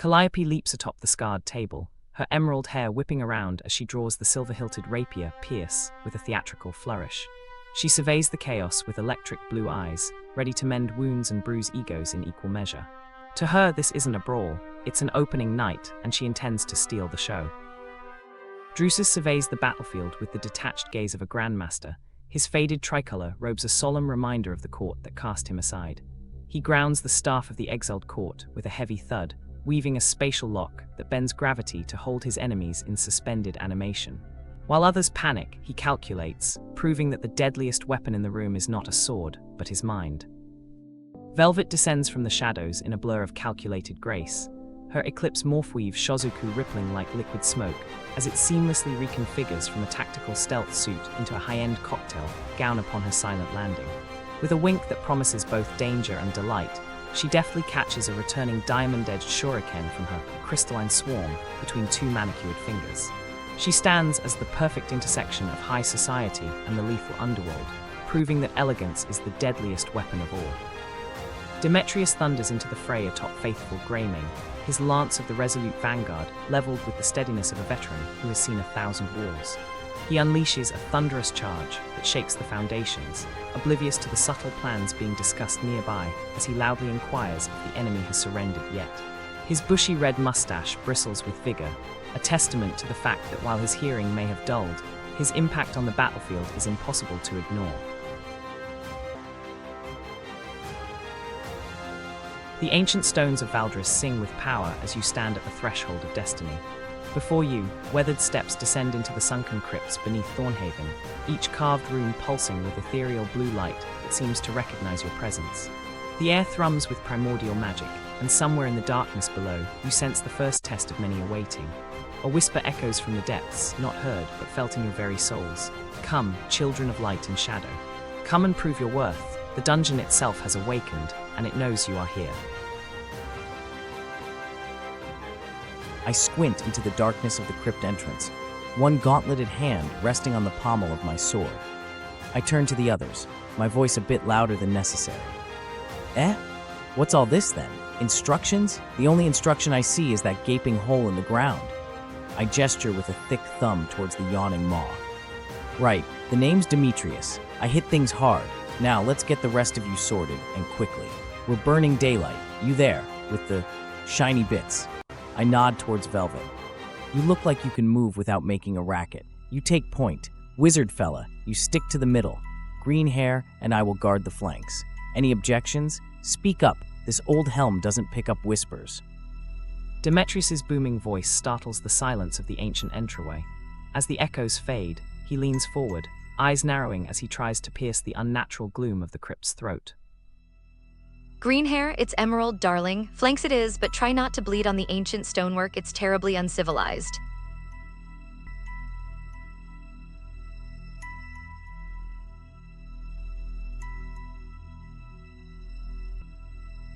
Calliope leaps atop the scarred table, her emerald hair whipping around as she draws the silver-hilted rapier pierce with a theatrical flourish. She surveys the chaos with electric blue eyes, ready to mend wounds and bruise egos in equal measure. To her, this isn't a brawl, it's an opening night, and she intends to steal the show. Drusus surveys the battlefield with the detached gaze of a grandmaster. His faded tricolor robes a solemn reminder of the court that cast him aside. He grounds the staff of the exiled court with a heavy thud, weaving a spatial lock that bends gravity to hold his enemies in suspended animation. While others panic, he calculates, proving that the deadliest weapon in the room is not a sword, but his mind. Velvet descends from the shadows in a blur of calculated grace, her eclipse morphweave Shozuku rippling like liquid smoke as it seamlessly reconfigures from a tactical stealth suit into a high-end cocktail gown upon her silent landing. With a wink that promises both danger and delight, she deftly catches a returning diamond-edged shuriken from her crystalline swarm between two manicured fingers. She stands as the perfect intersection of high society and the lethal underworld, proving that elegance is the deadliest weapon of all. Demetrius thunders into the fray atop faithful Greymane, his lance of the resolute vanguard leveled with the steadiness of a veteran who has seen 1,000 wars. He unleashes a thunderous charge that shakes the foundations, oblivious to the subtle plans being discussed nearby as he loudly inquires if the enemy has surrendered yet. His bushy red mustache bristles with vigor, a testament to the fact that while his hearing may have dulled, his impact on the battlefield is impossible to ignore. The ancient stones of Valdris sing with power as you stand at the threshold of destiny. Before you, weathered steps descend into the sunken crypts beneath Thornhaven, each carved rune pulsing with ethereal blue light that seems to recognize your presence. The air thrums with primordial magic, and somewhere in the darkness below, you sense the first test of many awaiting. A whisper echoes from the depths, not heard, but felt in your very souls. Come, children of light and shadow. Come and prove your worth. The dungeon itself has awakened, and it knows you are here. I squint into the darkness of the crypt entrance, one gauntleted hand resting on the pommel of my sword. I turn to the others, my voice a bit louder than necessary. Eh? What's all this then? Instructions? The only instruction I see is that gaping hole in the ground. I gesture with a thick thumb towards the yawning maw. Right, the name's Demetrius. I hit things hard. Now let's get the rest of you sorted, and quickly. We're burning daylight. You there, with the shiny bits. I nod towards Velvet. You look like you can move without making a racket. You take point. Wizard fella, you stick to the middle. Green hair, and I will guard the flanks. Any objections? Speak up. This old helm doesn't pick up whispers. Demetrius's booming voice startles the silence of the ancient entryway. As the echoes fade, he leans forward, eyes narrowing as he tries to pierce the unnatural gloom of the crypt's throat. Green hair, it's emerald, darling. Flanks it is, but try not to bleed on the ancient stonework. It's terribly uncivilized.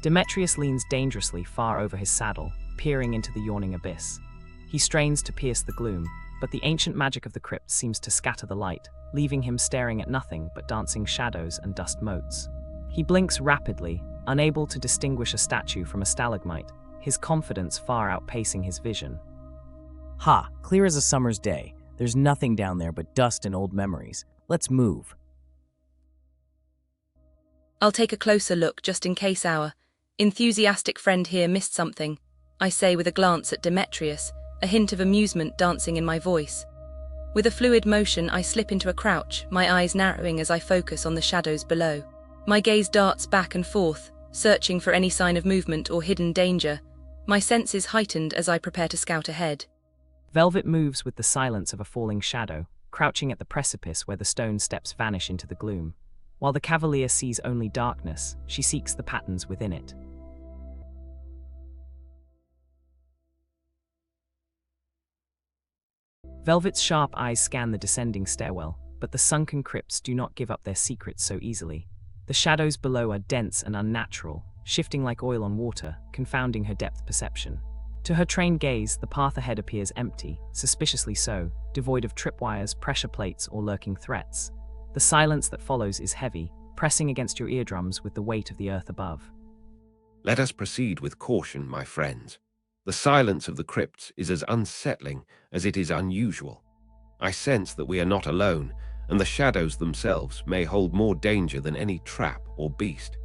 Demetrius leans dangerously far over his saddle, peering into the yawning abyss. He strains to pierce the gloom, but the ancient magic of the crypt seems to scatter the light, leaving him staring at nothing but dancing shadows and dust motes. He blinks rapidly, unable to distinguish a statue from a stalagmite, his confidence far outpacing his vision. Ha, clear as a summer's day. There's nothing down there but dust and old memories. Let's move. I'll take a closer look just in case our enthusiastic friend here missed something, I say with a glance at Demetrius, a hint of amusement dancing in my voice. With a fluid motion, I slip into a crouch, my eyes narrowing as I focus on the shadows below. My gaze darts back and forth, searching for any sign of movement or hidden danger, my senses heightened as I prepare to scout ahead. Velvet moves with the silence of a falling shadow, crouching at the precipice where the stone steps vanish into the gloom. While the cavalier sees only darkness, she seeks the patterns within it. Velvet's sharp eyes scan the descending stairwell, but the sunken crypts do not give up their secrets so easily. The shadows below are dense and unnatural, shifting like oil on water, confounding her depth perception. To her trained gaze, the path ahead appears empty, suspiciously so, devoid of tripwires, pressure plates, or lurking threats. The silence that follows is heavy, pressing against your eardrums with the weight of the earth above. Let us proceed with caution, my friends. The silence of the crypts is as unsettling as it is unusual. I sense that we are not alone, and the shadows themselves may hold more danger than any trap or beast.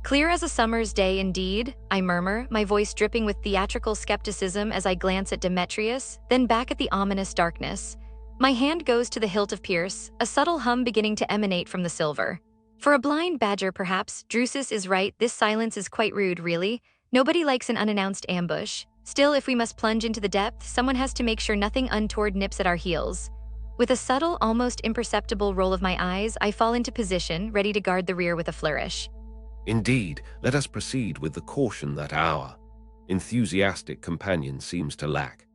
Clear as a summer's day indeed, I murmur, my voice dripping with theatrical skepticism as I glance at Demetrius, then back at the ominous darkness. My hand goes to the hilt of Pierce, a subtle hum beginning to emanate from the silver. For a blind badger, perhaps, Drusus is right, this silence is quite rude, really. Nobody likes an unannounced ambush. Still, if we must plunge into the depth, someone has to make sure nothing untoward nips at our heels. With a subtle, almost imperceptible roll of my eyes, I fall into position, ready to guard the rear with a flourish. Indeed, let us proceed with the caution that our enthusiastic companion seems to lack.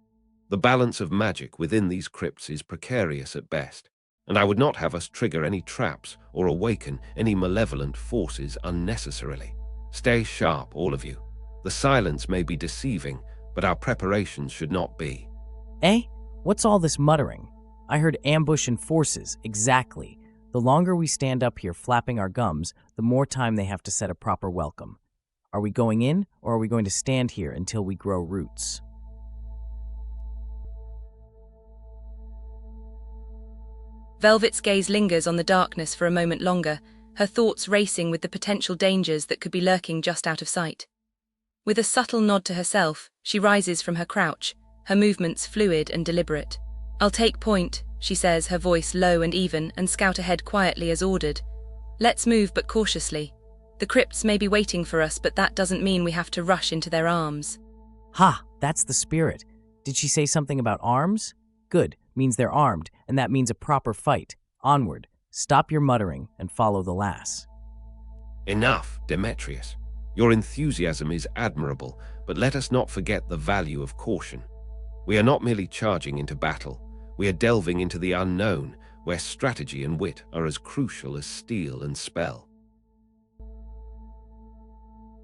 The balance of magic within these crypts is precarious at best, and I would not have us trigger any traps or awaken any malevolent forces unnecessarily. Stay sharp, all of you. The silence may be deceiving, but our preparations should not be. Eh? What's all this muttering? I heard ambush and forces, exactly. The longer we stand up here flapping our gums, the more time they have to set a proper welcome. Are we going in, or are we going to stand here until we grow roots? Velvet's gaze lingers on the darkness for a moment longer, her thoughts racing with the potential dangers that could be lurking just out of sight. With a subtle nod to herself, she rises from her crouch, her movements fluid and deliberate. "I'll take point," she says, her voice low and even, and scout ahead quietly as ordered. "Let's move, but cautiously. The crypts may be waiting for us, but that doesn't mean we have to rush into their arms." Ha! That's the spirit. Did she say something about arms? Good, means they're armed, and that means a proper fight. Onward. Stop your muttering and follow the lass. Enough, Demetrius. Your enthusiasm is admirable, but let us not forget the value of caution. We are not merely charging into battle. We are delving into the unknown, where strategy and wit are as crucial as steel and spell.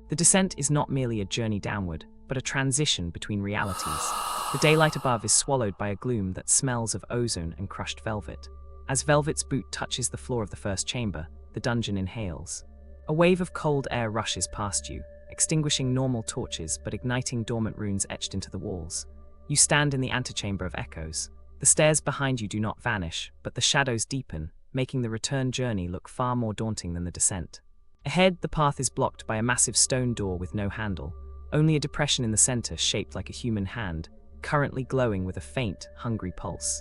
The descent is not merely a journey downward, but a transition between realities. The daylight above is swallowed by a gloom that smells of ozone and crushed velvet. As Velvet's boot touches the floor of the first chamber, the dungeon inhales. A wave of cold air rushes past you, extinguishing normal torches but igniting dormant runes etched into the walls. You stand in the antechamber of echoes. The stairs behind you do not vanish, but the shadows deepen, making the return journey look far more daunting than the descent. Ahead, the path is blocked by a massive stone door with no handle, only a depression in the center shaped like a human hand, currently glowing with a faint, hungry pulse.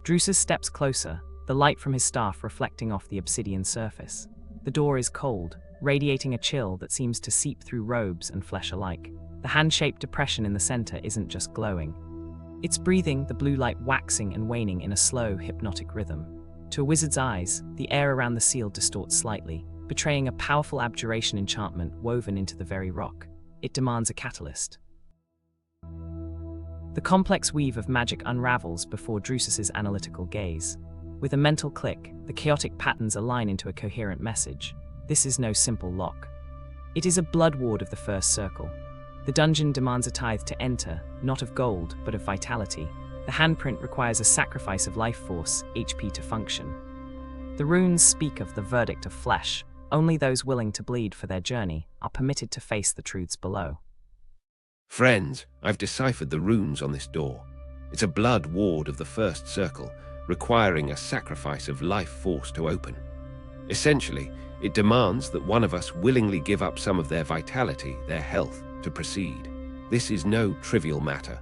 Drusus steps closer, the light from his staff reflecting off the obsidian surface. The door is cold, radiating a chill that seems to seep through robes and flesh alike. The hand-shaped depression in the center isn't just glowing. It's breathing, the blue light waxing and waning in a slow, hypnotic rhythm. To a wizard's eyes, the air around the seal distorts slightly, betraying a powerful abjuration enchantment woven into the very rock. It demands a catalyst. The complex weave of magic unravels before Drusus's analytical gaze. With a mental click, the chaotic patterns align into a coherent message. This is no simple lock. It is a blood ward of the first circle. The dungeon demands a tithe to enter, not of gold, but of vitality. The handprint requires a sacrifice of life force, HP, to function. The runes speak of the verdict of flesh. Only those willing to bleed for their journey are permitted to face the truths below. Friends, I've deciphered the runes on this door. It's a blood ward of the first circle, requiring a sacrifice of life force to open. Essentially, it demands that one of us willingly give up some of their vitality, their health, to proceed. This is no trivial matter.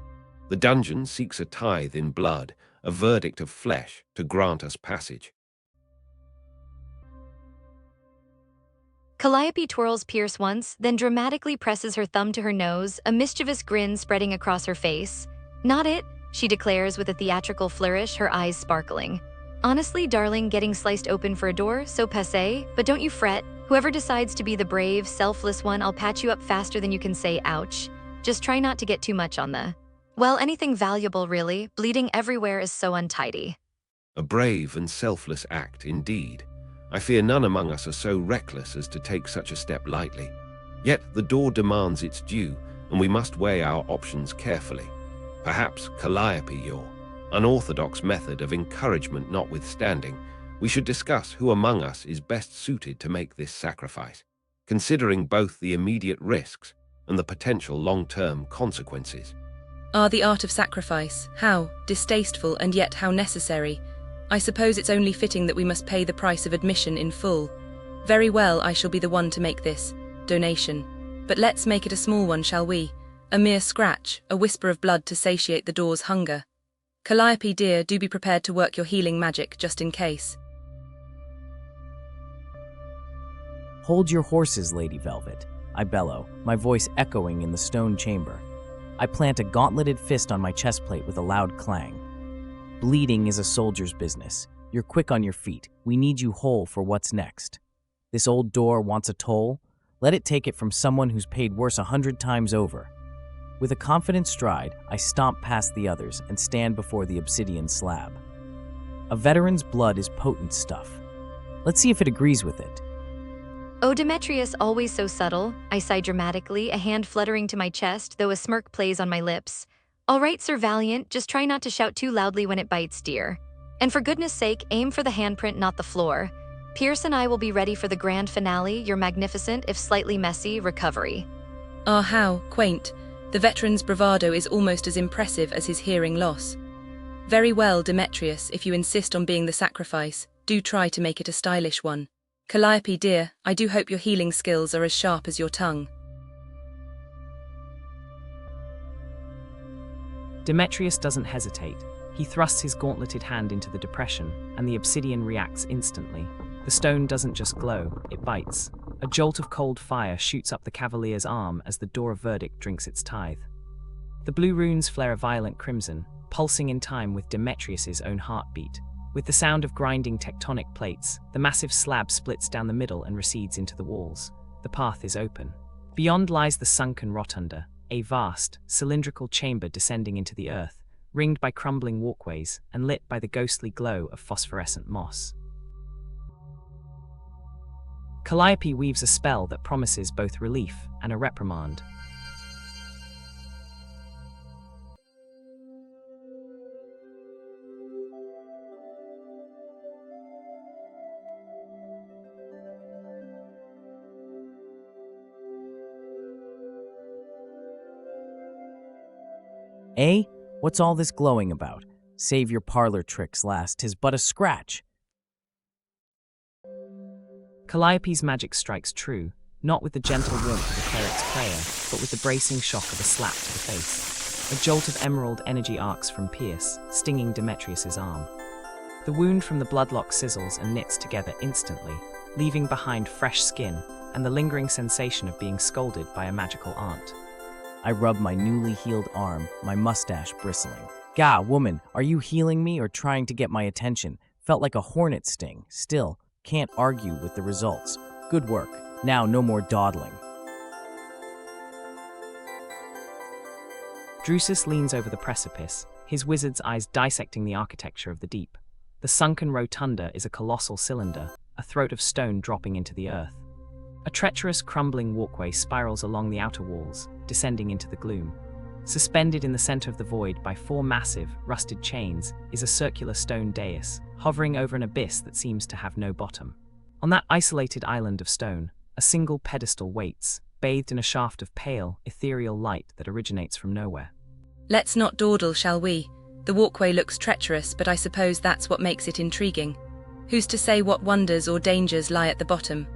The dungeon seeks a tithe in blood, a verdict of flesh, to grant us passage. Calliope twirls Pierce once, then dramatically presses her thumb to her nose, a mischievous grin spreading across her face. "Not it," she declares with a theatrical flourish, her eyes sparkling. "Honestly, darling, getting sliced open for a door, so passé, but don't you fret. Whoever decides to be the brave, selfless one, I'll patch you up faster than you can say ouch. Just try not to get too much on the... well, anything valuable, really. Bleeding everywhere is so untidy." A brave and selfless act, indeed. I fear none among us are so reckless as to take such a step lightly. Yet the door demands its due, and we must weigh our options carefully. Perhaps Calliope, your unorthodox method of encouragement notwithstanding, we should discuss who among us is best suited to make this sacrifice. considering both the immediate risks and the potential long-term consequences. The art of sacrifice. How distasteful and yet how necessary. I suppose it's only fitting that we must pay the price of admission in full. Very well, I shall be the one to make this donation. But let's make it a small one, shall we? A mere scratch, a whisper of blood to satiate the door's hunger. Calliope dear, do be prepared to work your healing magic just in case. Hold your horses, Lady Velvet, I bellow, my voice echoing in the stone chamber. I plant a gauntleted fist on my chest plate with a loud clang. Bleeding is a soldier's business. You're quick on your feet. We need you whole for what's next. This old door wants a toll? Let it take it from someone who's paid worse 100 times over. With a confident stride, I stomp past the others and stand before the obsidian slab. A veteran's blood is potent stuff. Let's see if it agrees with it. Oh, Demetrius, always so subtle, I sigh dramatically, a hand fluttering to my chest, though a smirk plays on my lips. All right, Sir Valiant, just try not to shout too loudly when it bites, dear. And for goodness sake, aim for the handprint, not the floor. Pierce and I will be ready for the grand finale, your magnificent, if slightly messy, recovery. How quaint. The veteran's bravado is almost as impressive as his hearing loss. Very well, Demetrius, if you insist on being the sacrifice, do try to make it a stylish one. Calliope dear, I do hope your healing skills are as sharp as your tongue. Demetrius doesn't hesitate. He thrusts his gauntleted hand into the depression, and the obsidian reacts instantly. The stone doesn't just glow, it bites. A jolt of cold fire shoots up the cavalier's arm as the door of verdict drinks its tithe. The blue runes flare a violent crimson, pulsing in time with Demetrius's own heartbeat. With the sound of grinding tectonic plates, the massive slab splits down the middle and recedes into the walls. The path is open. Beyond lies the sunken rotunda, a vast, cylindrical chamber descending into the earth, ringed by crumbling walkways and lit by the ghostly glow of phosphorescent moss. Calliope weaves a spell that promises both relief and a reprimand. Eh? What's all this glowing about? Save your parlor tricks, lass, 'tis but a scratch. Calliope's magic strikes true, not with the gentle warmth of a cleric's prayer, but with the bracing shock of a slap to the face. A jolt of emerald energy arcs from Pierce, stinging Demetrius's arm. The wound from the bloodlock sizzles and knits together instantly, leaving behind fresh skin and the lingering sensation of being scolded by a magical aunt. I rub my newly healed arm, my mustache bristling. Gah, woman, are you healing me or trying to get my attention? Felt like a hornet sting. Still, can't argue with the results. Good work. Now no more dawdling. Drusus leans over the precipice, his wizard's eyes dissecting the architecture of the deep. The sunken rotunda is a colossal cylinder, a throat of stone dropping into the earth. A treacherous, crumbling walkway spirals along the outer walls, descending into the gloom. Suspended in the center of the void by four massive, rusted chains is a circular stone dais, hovering over an abyss that seems to have no bottom. On that isolated island of stone, a single pedestal waits, bathed in a shaft of pale, ethereal light that originates from nowhere. Let's not dawdle, shall we? The walkway looks treacherous, but I suppose that's what makes it intriguing. Who's to say what wonders or dangers lie at the bottom?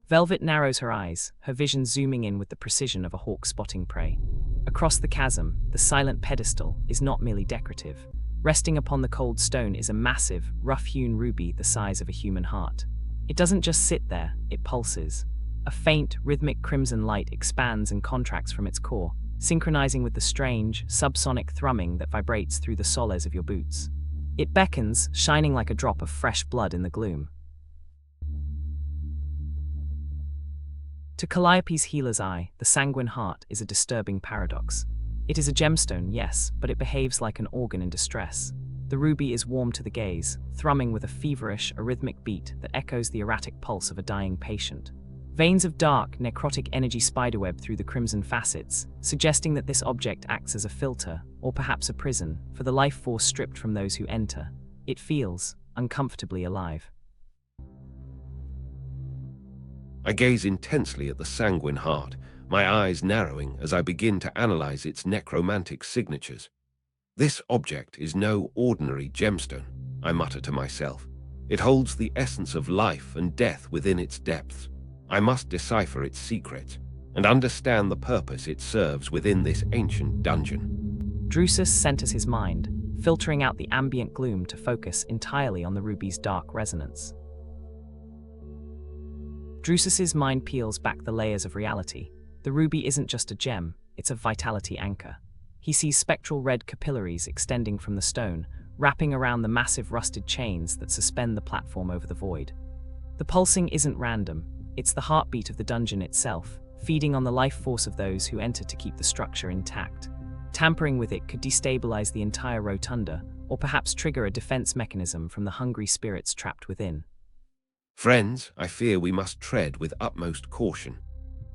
Velvet narrows her eyes, her vision zooming in with the precision of a hawk spotting prey. Across the chasm, the silent pedestal is not merely decorative. Resting upon the cold stone is a massive, rough-hewn ruby the size of a human heart. It doesn't just sit there, it pulses. A faint, rhythmic crimson light expands and contracts from its core, synchronizing with the strange, subsonic thrumming that vibrates through the soles of your boots. It beckons, shining like a drop of fresh blood in the gloom. To Calliope's healer's eye, the sanguine heart is a disturbing paradox. It is a gemstone, yes, but it behaves like an organ in distress. The ruby is warm to the gaze, thrumming with a feverish, arrhythmic beat that echoes the erratic pulse of a dying patient. Veins of dark, necrotic energy spiderweb through the crimson facets, suggesting that this object acts as a filter, or perhaps a prison, for the life force stripped from those who enter. It feels uncomfortably alive. I gaze intensely at the sanguine heart, my eyes narrowing as I begin to analyze its necromantic signatures. This object is no ordinary gemstone, I mutter to myself. It holds the essence of life and death within its depths. I must decipher its secrets and understand the purpose it serves within this ancient dungeon. Drusus centers his mind, filtering out the ambient gloom to focus entirely on the ruby's dark resonance. Drusus's mind peels back the layers of reality. The ruby isn't just a gem, it's a vitality anchor. He sees spectral red capillaries extending from the stone, wrapping around the massive rusted chains that suspend the platform over the void. The pulsing isn't random, it's the heartbeat of the dungeon itself, feeding on the life force of those who enter to keep the structure intact. Tampering with it could destabilize the entire rotunda, or perhaps trigger a defense mechanism from the hungry spirits trapped within. Friends, I fear we must tread with utmost caution.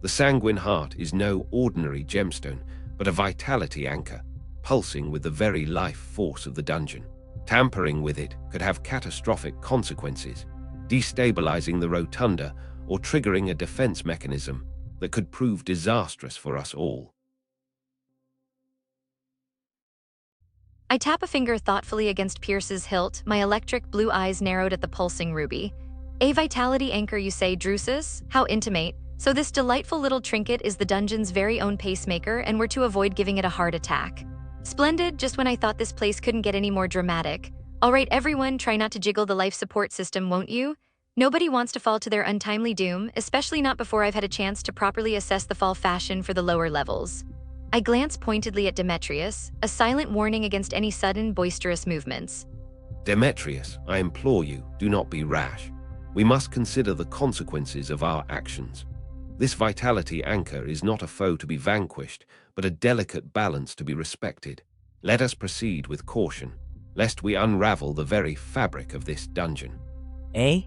The sanguine heart is no ordinary gemstone, but a vitality anchor, pulsing with the very life force of the dungeon. Tampering with it could have catastrophic consequences, destabilizing the rotunda or triggering a defense mechanism that could prove disastrous for us all. I tap a finger thoughtfully against Pierce's hilt, my electric blue eyes narrowed at the pulsing ruby. A vitality anchor, you say, Drusus? How intimate. So this delightful little trinket is the dungeon's very own pacemaker, and we're to avoid giving it a heart attack. Splendid, just when I thought this place couldn't get any more dramatic. All right, everyone, try not to jiggle the life support system, won't you? Nobody wants to fall to their untimely doom, especially not before I've had a chance to properly assess the fall fashion for the lower levels. I glance pointedly at Demetrius, a silent warning against any sudden, boisterous movements. Demetrius, I implore you, do not be rash. We must consider the consequences of our actions. This vitality anchor is not a foe to be vanquished, but a delicate balance to be respected. Let us proceed with caution, lest we unravel the very fabric of this dungeon. Eh?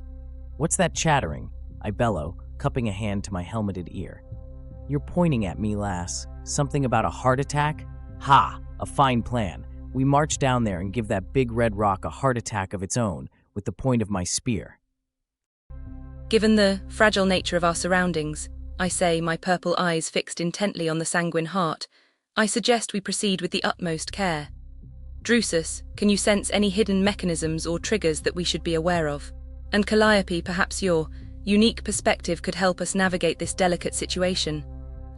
What's that chattering? I bellow, cupping a hand to my helmeted ear. You're pointing at me, lass. Something about a heart attack? Ha! A fine plan. We march down there and give that big red rock a heart attack of its own with the point of my spear. Given the fragile nature of our surroundings, I say, my purple eyes fixed intently on the sanguine heart, I suggest we proceed with the utmost care. Drusus, can you sense any hidden mechanisms or triggers that we should be aware of? And Calliope, perhaps your unique perspective could help us navigate this delicate situation.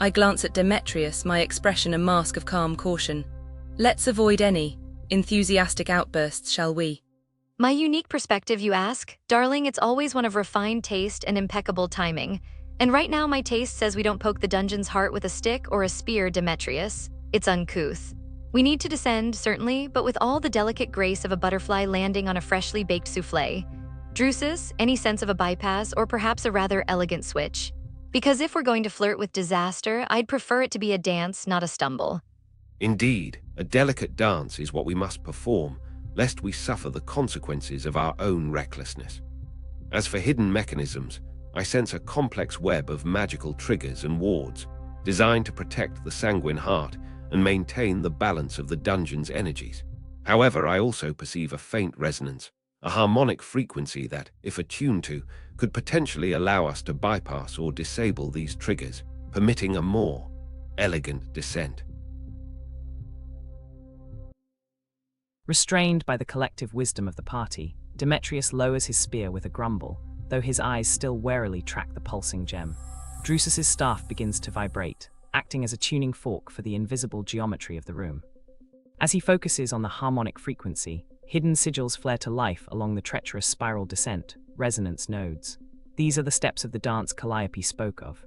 I glance at Demetrius, my expression a mask of calm caution. Let's avoid any enthusiastic outbursts, shall we? My unique perspective, you ask? Darling, it's always one of refined taste and impeccable timing. And right now my taste says we don't poke the dungeon's heart with a stick or a spear, Demetrius. It's uncouth. We need to descend, certainly, but with all the delicate grace of a butterfly landing on a freshly baked souffle. Drusus, any sense of a bypass or perhaps a rather elegant switch? Because if we're going to flirt with disaster, I'd prefer it to be a dance, not a stumble. Indeed, a delicate dance is what we must perform, lest we suffer the consequences of our own recklessness. As for hidden mechanisms, I sense a complex web of magical triggers and wards, designed to protect the sanguine heart and maintain the balance of the dungeon's energies. However, I also perceive a faint resonance, a harmonic frequency that, if attuned to, could potentially allow us to bypass or disable these triggers, permitting a more elegant descent. Restrained by the collective wisdom of the party, Demetrius lowers his spear with a grumble, though his eyes still warily track the pulsing gem. Drusus's staff begins to vibrate, acting as a tuning fork for the invisible geometry of the room. As he focuses on the harmonic frequency, hidden sigils flare to life along the treacherous spiral descent, resonance nodes. These are the steps of the dance Calliope spoke of.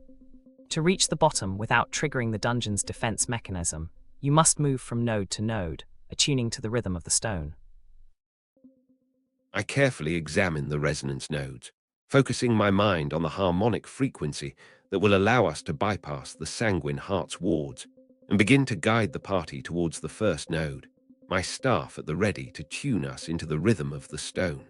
To reach the bottom without triggering the dungeon's defense mechanism, you must move from node to node, attuning to the rhythm of the stone. I carefully examine the resonance nodes, focusing my mind on the harmonic frequency that will allow us to bypass the sanguine heart's wards and begin to guide the party towards the first node, my staff at the ready to tune us into the rhythm of the stone.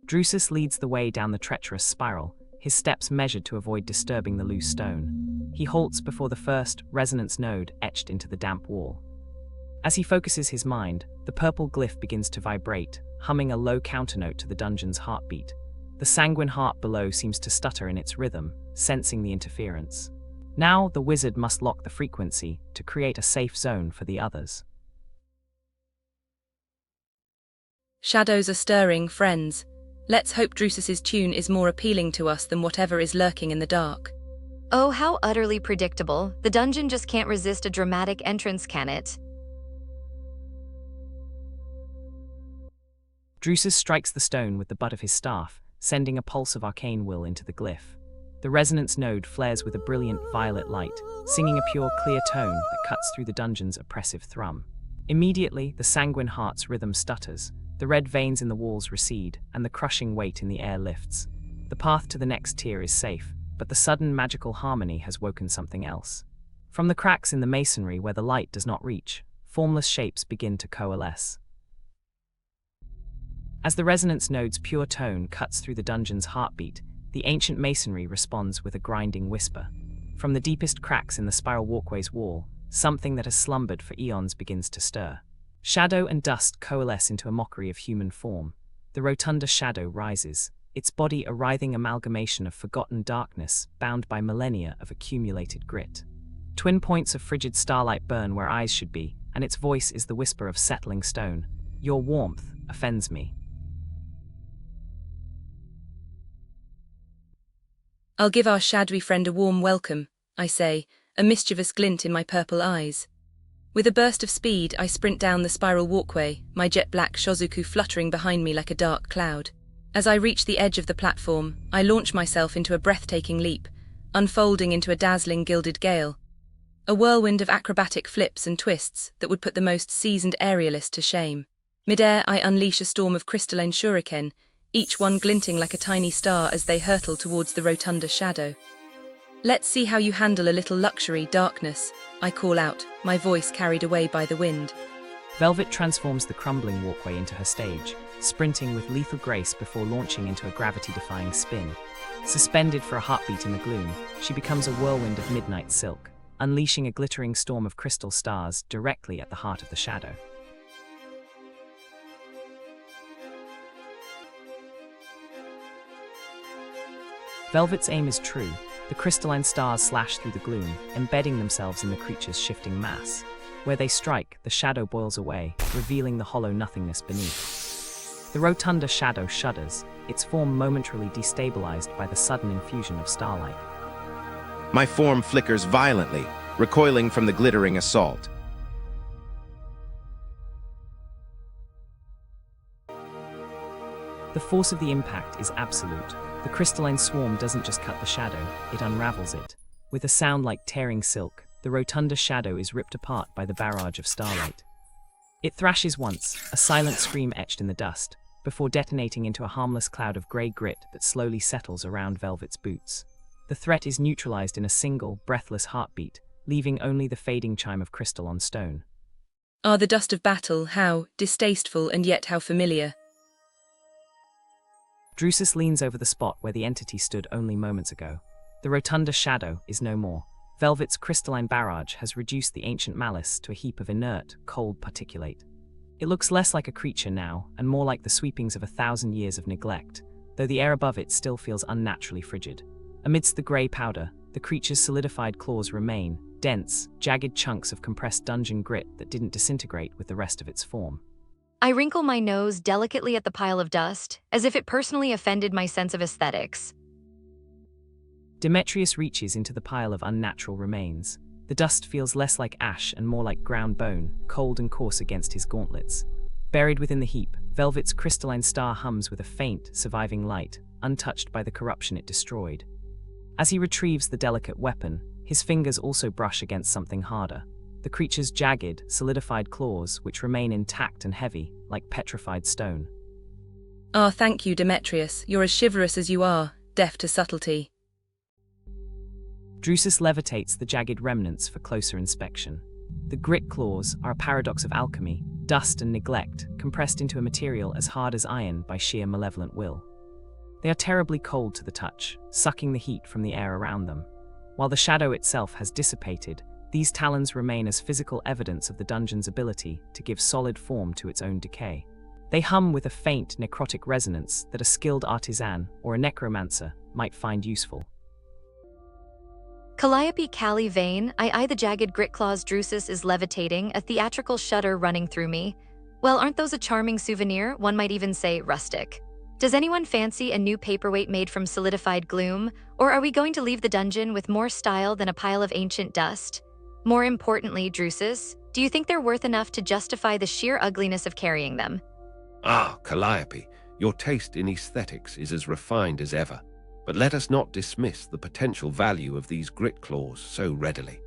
Drusus leads the way down the treacherous spiral, his steps measured to avoid disturbing the loose stone. He halts before the first resonance node etched into the damp wall. As he focuses his mind, the purple glyph begins to vibrate, humming a low counternote to the dungeon's heartbeat. The sanguine heart below seems to stutter in its rhythm, sensing the interference. Now the wizard must lock the frequency to create a safe zone for the others. Shadows are stirring, friends. Let's hope Drusus's tune is more appealing to us than whatever is lurking in the dark. Oh, how utterly predictable. The dungeon just can't resist a dramatic entrance, can it? Drusus strikes the stone with the butt of his staff, sending a pulse of arcane will into the glyph. The resonance node flares with a brilliant violet light, singing a pure, clear tone that cuts through the dungeon's oppressive thrum. Immediately, the sanguine heart's rhythm stutters, the red veins in the walls recede, and the crushing weight in the air lifts. The path to the next tier is safe, but the sudden magical harmony has woken something else. From the cracks in the masonry where the light does not reach, formless shapes begin to coalesce. As the resonance node's pure tone cuts through the dungeon's heartbeat, the ancient masonry responds with a grinding whisper. From the deepest cracks in the spiral walkway's wall, something that has slumbered for eons begins to stir. Shadow and dust coalesce into a mockery of human form. The rotunda shadow rises, its body a writhing amalgamation of forgotten darkness bound by millennia of accumulated grit. Twin points of frigid starlight burn where eyes should be, and its voice is the whisper of settling stone. Your warmth offends me. I'll give our shadowy friend a warm welcome, I say, a mischievous glint in my purple eyes. With a burst of speed, I sprint down the spiral walkway, my jet-black shozuku fluttering behind me like a dark cloud. As I reach the edge of the platform, I launch myself into a breathtaking leap, unfolding into a dazzling gilded gale. A whirlwind of acrobatic flips and twists that would put the most seasoned aerialist to shame. Midair, I unleash a storm of crystalline shuriken, each one glinting like a tiny star as they hurtle towards the rotunda shadow. Let's see how you handle a little luxury, darkness, I call out, my voice carried away by the wind. Velvet transforms the crumbling walkway into her stage, sprinting with lethal grace before launching into a gravity-defying spin. Suspended for a heartbeat in the gloom, she becomes a whirlwind of midnight silk, unleashing a glittering storm of crystal stars directly at the heart of the shadow. Velvet's aim is true. The crystalline stars slash through the gloom, embedding themselves in the creature's shifting mass. Where they strike, the shadow boils away, revealing the hollow nothingness beneath. The rotunda shadow shudders, its form momentarily destabilized by the sudden infusion of starlight. My form flickers violently, recoiling from the glittering assault. The force of the impact is absolute. The crystalline swarm doesn't just cut the shadow, it unravels it. With a sound like tearing silk, the rotunda shadow is ripped apart by the barrage of starlight. It thrashes once, a silent scream etched in the dust, before detonating into a harmless cloud of grey grit that slowly settles around Velvet's boots. The threat is neutralized in a single, breathless heartbeat, leaving only the fading chime of crystal on stone. Ah, the dust of battle, how distasteful and yet how familiar. Drusus leans over the spot where the entity stood only moments ago. The rotunda shadow is no more. Velvet's crystalline barrage has reduced the ancient malice to a heap of inert, cold particulate. It looks less like a creature now, and more like the sweepings of 1,000 years of neglect, though the air above it still feels unnaturally frigid. Amidst the grey powder, the creature's solidified claws remain, dense, jagged chunks of compressed dungeon grit that didn't disintegrate with the rest of its form. I wrinkle my nose delicately at the pile of dust, as if it personally offended my sense of aesthetics. Demetrius reaches into the pile of unnatural remains. The dust feels less like ash and more like ground bone, cold and coarse against his gauntlets. Buried within the heap, Velvet's crystalline star hums with a faint, surviving light, untouched by the corruption it destroyed. As he retrieves the delicate weapon, his fingers also brush against something harder. The creature's jagged, solidified claws, which remain intact and heavy, like petrified stone. Ah, thank you, Demetrius. You're as chivalrous as you are, deaf to subtlety. Drusus levitates the jagged remnants for closer inspection. The grit claws are a paradox of alchemy, dust and neglect, compressed into a material as hard as iron by sheer malevolent will. They are terribly cold to the touch, sucking the heat from the air around them. While the shadow itself has dissipated, these talons remain as physical evidence of the dungeon's ability to give solid form to its own decay. They hum with a faint necrotic resonance that a skilled artisan or a necromancer might find useful. Calliope Cali Vein, I eye the jagged grit claws. Drusus is levitating, a theatrical shudder running through me. Well, aren't those a charming souvenir? One might even say rustic. Does anyone fancy a new paperweight made from solidified gloom? Or are we going to leave the dungeon with more style than a pile of ancient dust? More importantly, Drusus, do you think they're worth enough to justify the sheer ugliness of carrying them? Ah, Calliope, your taste in aesthetics is as refined as ever. But let us not dismiss the potential value of these grit claws so readily.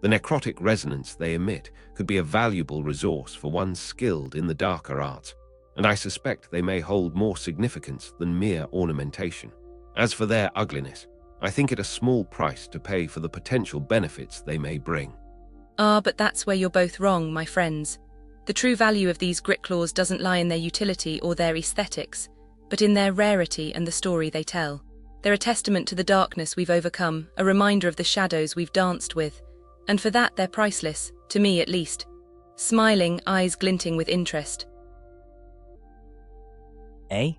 The necrotic resonance they emit could be a valuable resource for one skilled in the darker arts, and I suspect they may hold more significance than mere ornamentation. As for their ugliness, I think it a small price to pay for the potential benefits they may bring. Ah, but that's where you're both wrong, my friends. The true value of these grit claws doesn't lie in their utility or their aesthetics, but in their rarity and the story they tell. They're a testament to the darkness we've overcome, a reminder of the shadows we've danced with, and for that they're priceless, to me at least. Smiling, eyes glinting with interest. Eh?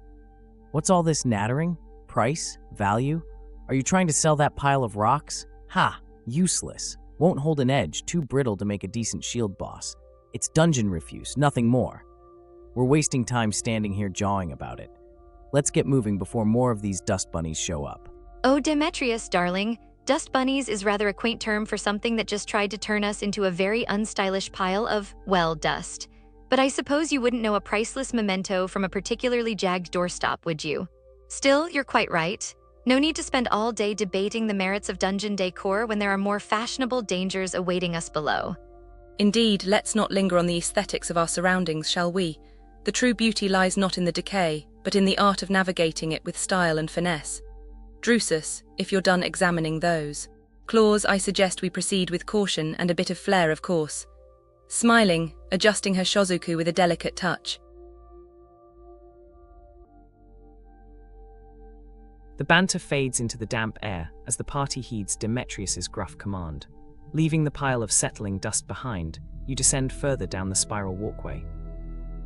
What's all this nattering? Price? Value? Are you trying to sell that pile of rocks? Ha! Useless. Won't hold an edge, too brittle to make a decent shield boss. It's dungeon refuse, nothing more. We're wasting time standing here jawing about it. Let's get moving before more of these dust bunnies show up. Oh, Demetrius, darling, dust bunnies is rather a quaint term for something that just tried to turn us into a very unstylish pile of, well, dust. But I suppose you wouldn't know a priceless memento from a particularly jagged doorstop, would you? Still, you're quite right. No need to spend all day debating the merits of dungeon decor when there are more fashionable dangers awaiting us below. Indeed, let's not linger on the aesthetics of our surroundings, shall we? The true beauty lies not in the decay, but in the art of navigating it with style and finesse. Drusus, if you're done examining those claws, I suggest we proceed with caution and a bit of flair, of course. Smiling, adjusting her shozuku with a delicate touch. The banter fades into the damp air as the party heeds Demetrius's gruff command. Leaving the pile of settling dust behind, you descend further down the spiral walkway.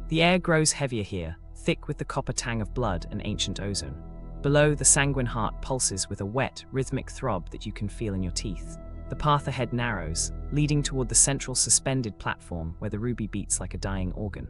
The air grows heavier here, thick with the copper tang of blood and ancient ozone. Below, the sanguine heart pulses with a wet, rhythmic throb that you can feel in your teeth. The path ahead narrows, leading toward the central suspended platform where the ruby beats like a dying organ.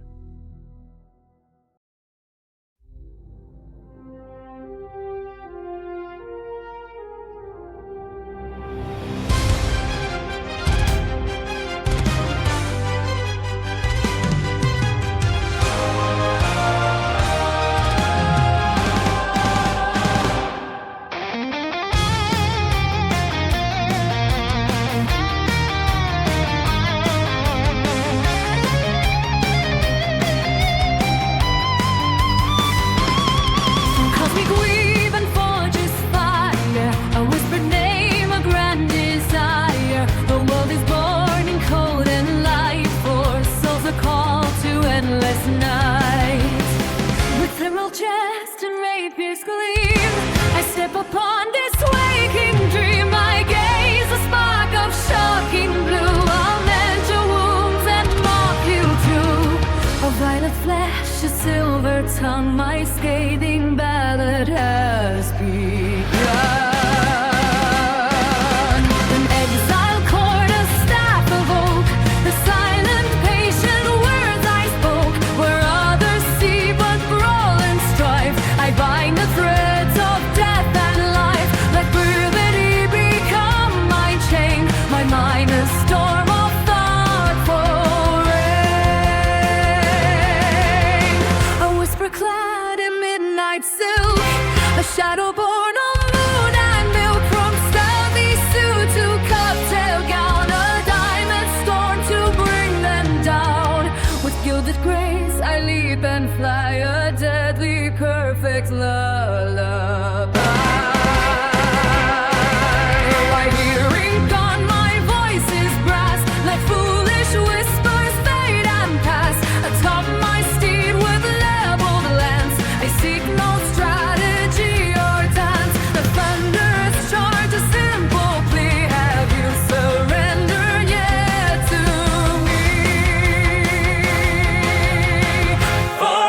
Upon this waking dream, I gaze a spark of shocking blue. I'll mend your wounds and mock you too. A violet flash, a silver tongue, my scathing ballad has begun. An exile cord, a staff of oak, the silent, patient words I spoke, where others see but brawl and strife. I bind the threads of death and life, let brevity become my chain, my mind a storm of thoughtful rain. A whisper clad in midnight silk, a shadow born of moon and milk, from stealthy suit to cocktail gown, a diamond storm to bring them down. With gilded grace I leap and fly, a deadly perfect lullaby. I hear ink on my voice is brass, like foolish whispers fade and pass. Atop my steed with leveled lance, I seek no strategy or dance. The thunderous charge, a simple plea, have you surrendered yet to me? For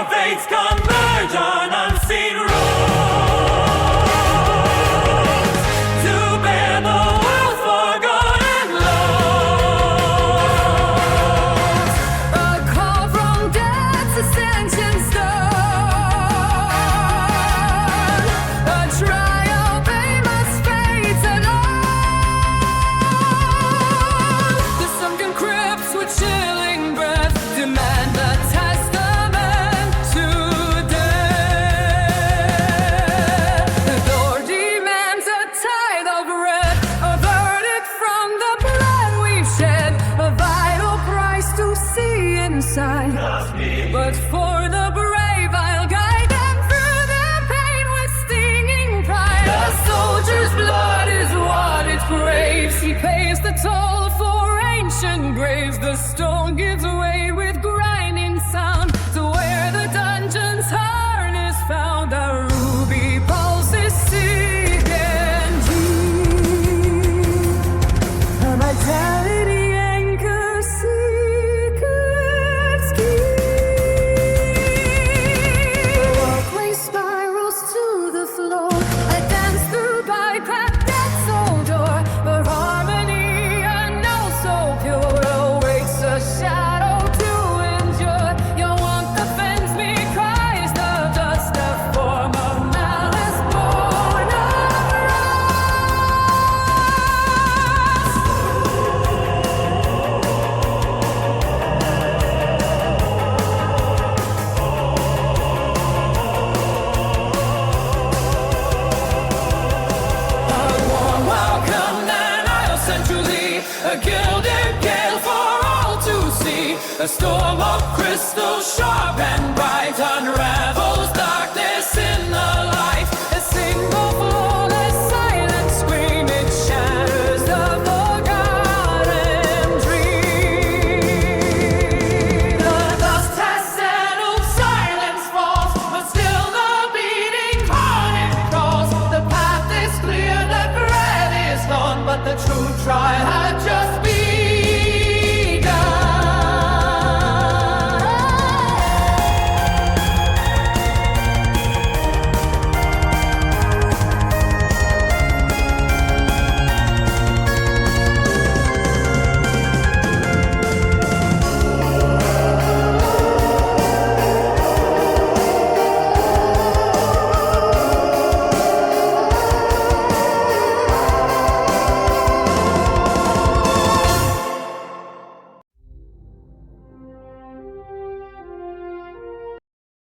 the stone gives way with grinding sound to where the dungeon's heart is found. A ruby pulses sick and deep. A vitality anchor secrets keep. The walkway spirals to the floor. I dance through bypass death's old door. But harmony and now so pure awaits a shadow to endure. Your want offends me, cries the dust, a form of malice born of a warm welcome, and I'll send to thee a gilded gale for all to see. A storm of crystal sharp and bright unravels darkness in the light.